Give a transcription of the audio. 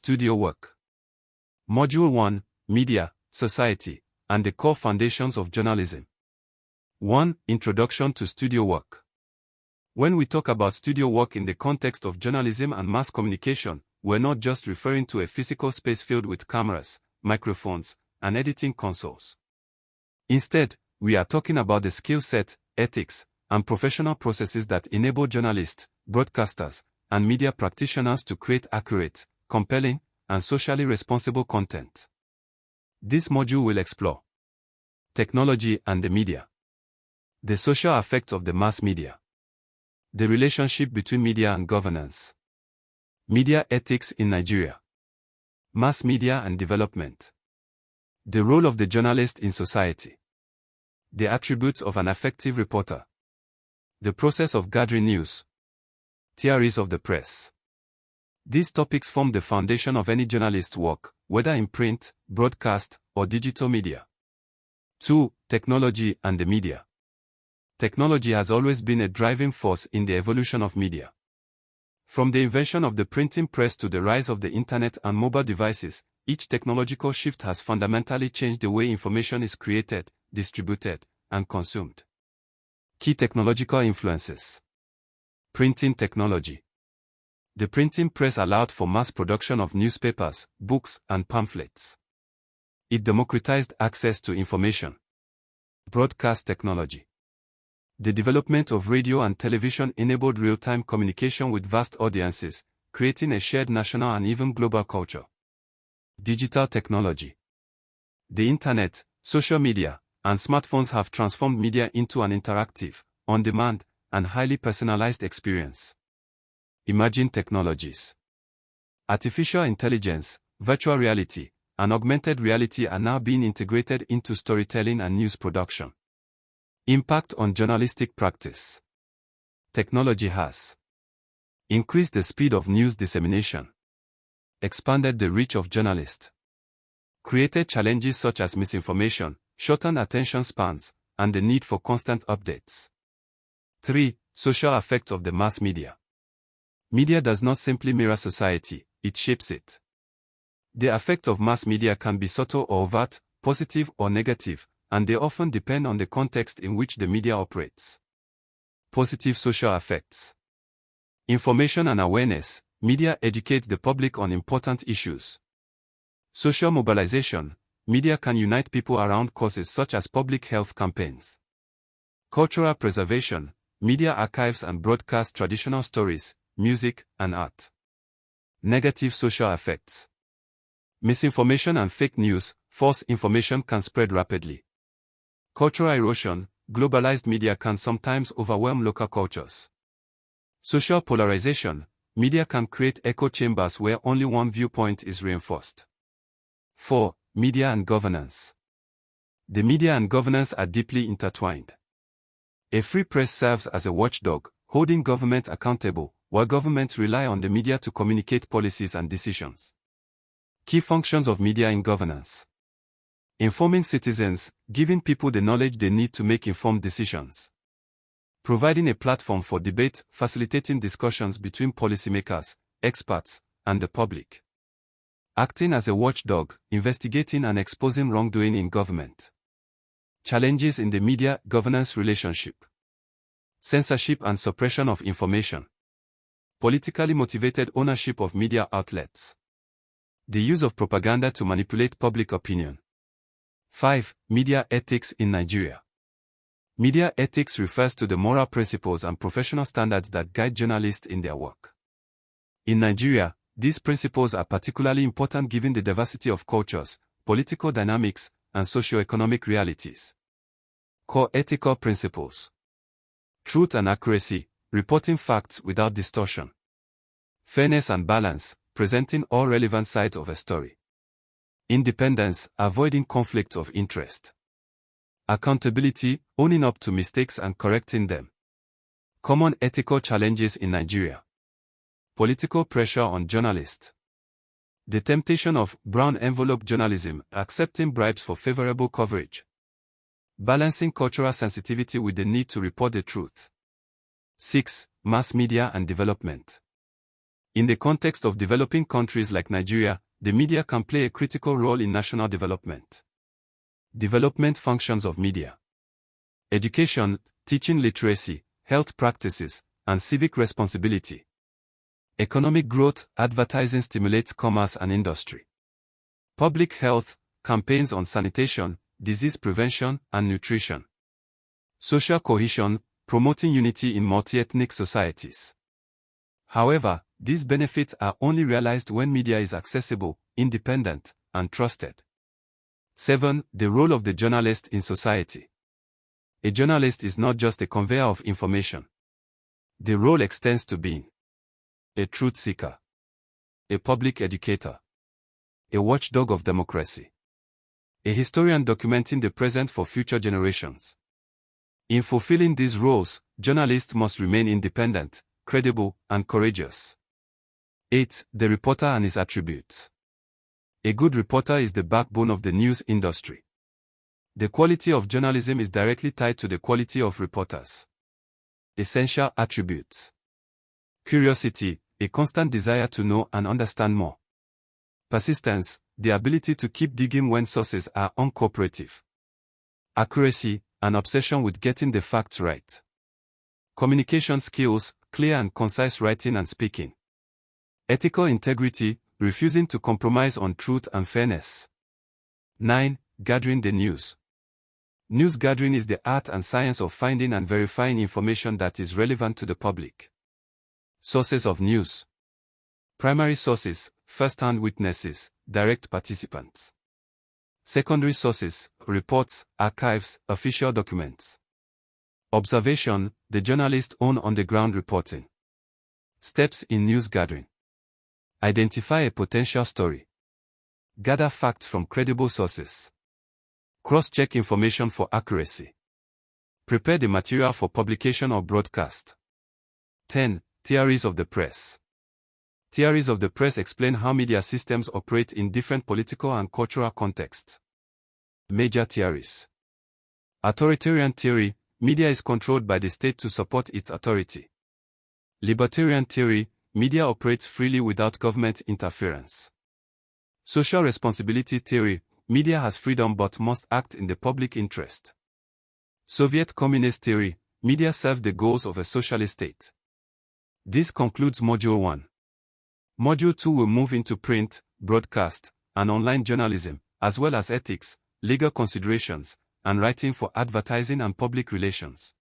Studio work. Module 1, Media, Society, and the Core Foundations of Journalism. 1. Introduction to studio work. When we talk about studio work in the context of journalism and mass communication, we're not just referring to a physical space filled with cameras, microphones, and editing consoles. Instead, we are talking about the skill set, ethics, and professional processes that enable journalists, broadcasters, and media practitioners to create accurate, compelling, and socially responsible content. This module will explore technology and the media, the social effects of the mass media, the relationship between media and governance, media ethics in Nigeria, mass media and development, the role of the journalist in society, the attributes of an effective reporter, the process of gathering news, theories of the press. These topics form the foundation of any journalist's work, whether in print, broadcast, or digital media. 2. Technology and the media. Technology has always been a driving force in the evolution of media. From the invention of the printing press to the rise of the internet and mobile devices, each technological shift has fundamentally changed the way information is created, distributed, and consumed. Key technological influences. Printing technology. The printing press allowed for mass production of newspapers, books, and pamphlets. It democratized access to information. Broadcast technology. The development of radio and television enabled real-time communication with vast audiences, creating a shared national and even global culture. Digital technology. The internet, social media, and smartphones have transformed media into an interactive, on-demand, and highly personalized experience. Emerging technologies. Artificial intelligence, virtual reality, and augmented reality are now being integrated into storytelling and news production. Impact on journalistic practice. Technology has increased the speed of news dissemination, expanded the reach of journalists, created challenges such as misinformation, shortened attention spans, and the need for constant updates. 3. Social effects of the mass media. Media does not simply mirror society, it shapes it. The effect of mass media can be subtle or overt, positive or negative, and they often depend on the context in which the media operates. Positive social effects. Information and awareness. Media educates the public on important issues. Social mobilization. Media can unite people around causes such as public health campaigns. Cultural preservation. Media archives and broadcast traditional stories, music, and art. Negative social effects. Misinformation and fake news. False information can spread rapidly. Cultural erosion. Globalized media can sometimes overwhelm local cultures. Social polarization. Media can create echo chambers where only one viewpoint is reinforced. 4. Media and governance. The media and governance are deeply intertwined. A free press serves as a watchdog, holding government accountable, while governments rely on the media to communicate policies and decisions. Key functions of media in governance. Informing citizens, giving people the knowledge they need to make informed decisions. Providing a platform for debate, facilitating discussions between policymakers, experts, and the public. Acting as a watchdog, investigating and exposing wrongdoing in government. Challenges in the media-governance relationship. Censorship and suppression of information. Politically motivated ownership of media outlets. The use of propaganda to manipulate public opinion. 5. Media ethics in Nigeria. Media ethics refers to the moral principles and professional standards that guide journalists in their work. In Nigeria, these principles are particularly important given the diversity of cultures, political dynamics, and socio-economic realities. Core ethical principles. Truth and accuracy, reporting facts without distortion. Fairness and balance, presenting all relevant sides of a story. Independence, avoiding conflict of interest. Accountability, owning up to mistakes and correcting them. Common ethical challenges in Nigeria. Political pressure on journalists. The temptation of brown envelope journalism, accepting bribes for favorable coverage. Balancing cultural sensitivity with the need to report the truth. 6. Mass media and development. In the context of developing countries like Nigeria, the media can play a critical role in national development. Development functions of media: education, teaching literacy, health practices, and civic responsibility. Economic growth, advertising stimulates commerce and industry. Public health, campaigns on sanitation, disease prevention, and nutrition. Social cohesion, promoting unity in multi-ethnic societies. However, these benefits are only realized when media is accessible, independent, and trusted. 7. The role of the journalist in society. A journalist is not just a conveyor of information. The role extends to being a truth seeker, a public educator, a watchdog of democracy, a historian documenting the present for future generations. In fulfilling these roles, journalists must remain independent, credible, and courageous. 8. The reporter and his attributes. A good reporter is the backbone of the news industry. The quality of journalism is directly tied to the quality of reporters. Essential attributes: curiosity, a constant desire to know and understand more. Persistence, the ability to keep digging when sources are uncooperative. Accuracy, an obsession with getting the facts right. Communication skills, clear and concise writing and speaking. Ethical integrity, refusing to compromise on truth and fairness. 9. Gathering the news. News gathering is the art and science of finding and verifying information that is relevant to the public. Sources of news. Primary sources, first-hand witnesses, direct participants. Secondary sources, reports, archives, official documents. Observation, the journalist's own on-the-ground reporting. Steps in news gathering. Identify a potential story. Gather facts from credible sources. Cross-check information for accuracy. Prepare the material for publication or broadcast. 10. Theories of the press. Theories of the press explain how media systems operate in different political and cultural contexts. Major theories. Authoritarian theory, media is controlled by the state to support its authority. Libertarian theory, media operates freely without government interference. Social responsibility theory, media has freedom but must act in the public interest. Soviet communist theory, media serves the goals of a socialist state. This concludes Module 1. Module 2 will move into print, broadcast, and online journalism, as well as ethics, legal considerations, and writing for advertising and public relations.